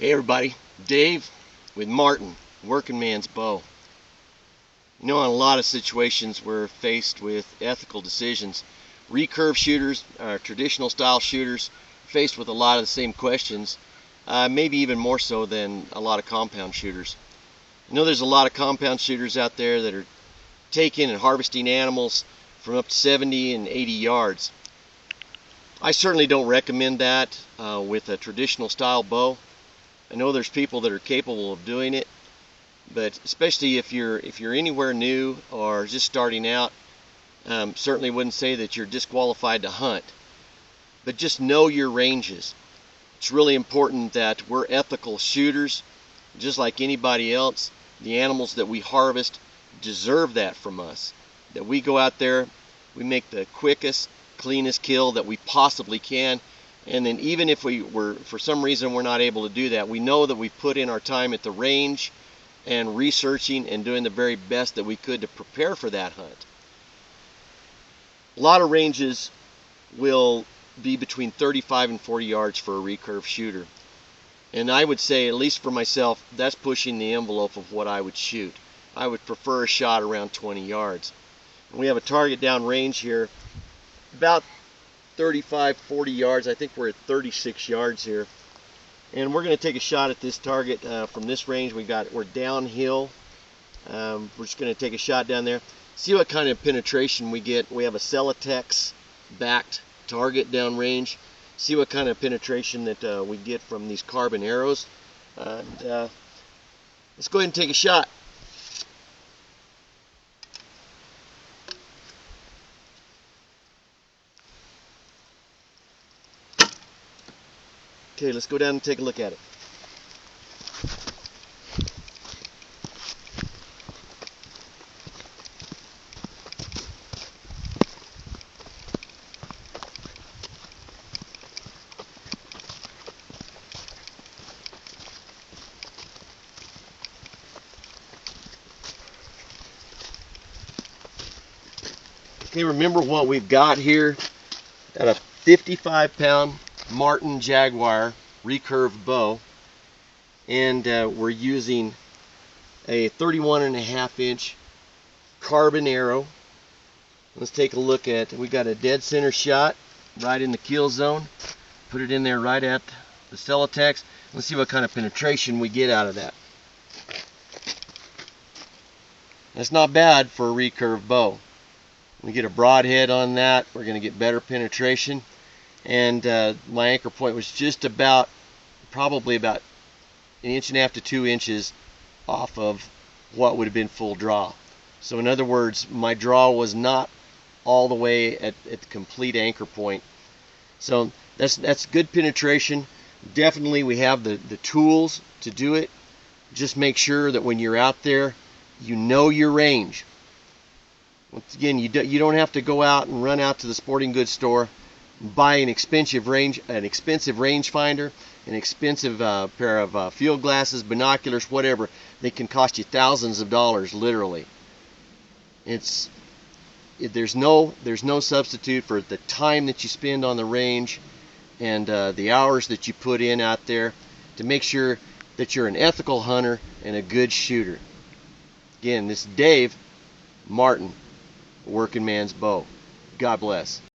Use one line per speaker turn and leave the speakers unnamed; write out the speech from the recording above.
Hey everybody, Dave with Martin, Working Man's Bow. You know, in a lot of situations we're faced with ethical decisions. Recurve shooters, traditional style shooters, faced with a lot of the same questions, maybe even more so than a lot of compound shooters. I know there's a lot of compound shooters out there that are taking and harvesting animals from up to 70 and 80 yards. I certainly don't recommend that with a traditional style bow. I know there's people that are capable of doing it, but especially if you're anywhere new or just starting out, certainly wouldn't say that you're disqualified to hunt. But just know your ranges. It's really important that we're ethical shooters, just like anybody else. The animals that we harvest deserve that from us. That we go out there, we make the quickest, cleanest kill that we possibly can. And then even if for some reason we're not able to do that, we know that we've put in our time at the range and researching and doing the very best that we could to prepare for that hunt. A lot of ranges will be between 35 and 40 yards for a recurve shooter. And I would say, at least for myself, that's pushing the envelope of what I would shoot. I would prefer a shot around 20 yards. And we have a target down range here, about 35, 40 yards. I think we're at 36 yards here. And we're going to take a shot at this target from this range. We're downhill. We're just going to take a shot down there. See what kind of penetration we get. We have a Celotex backed target down range. See what kind of penetration that we get from these carbon arrows. Let's go ahead and take a shot. Okay, let's go down and take a look at it. Okay, remember what we've got here. Got a 55-pound Martin Jaguar recurve bow, and we're using a 31.5-inch carbon arrow. Let's take a look at, we got a dead center shot right in the kill zone. Put it in there right at the Celotex. Let's see what kind of penetration we get out of that. That's not bad for a recurve bow. We get a broadhead on that, we're going to get better penetration. And my anchor point was just probably about 1.5 inches to 2 inches off of what would have been full draw. So in other words, my draw was not all the way at the complete anchor point. So that's good penetration. Definitely we have the tools to do it. Just make sure that when you're out there, you know your range. Once again, you don't have to go out and run out to the sporting goods store, buy an expensive rangefinder, an expensive pair of field glasses, binoculars, whatever. They can cost you thousands of dollars, literally. There's no substitute for the time that you spend on the range and the hours that you put in out there to make sure that you're an ethical hunter and a good shooter. Again, this is Dave Martin, Working Man's Bow. God bless.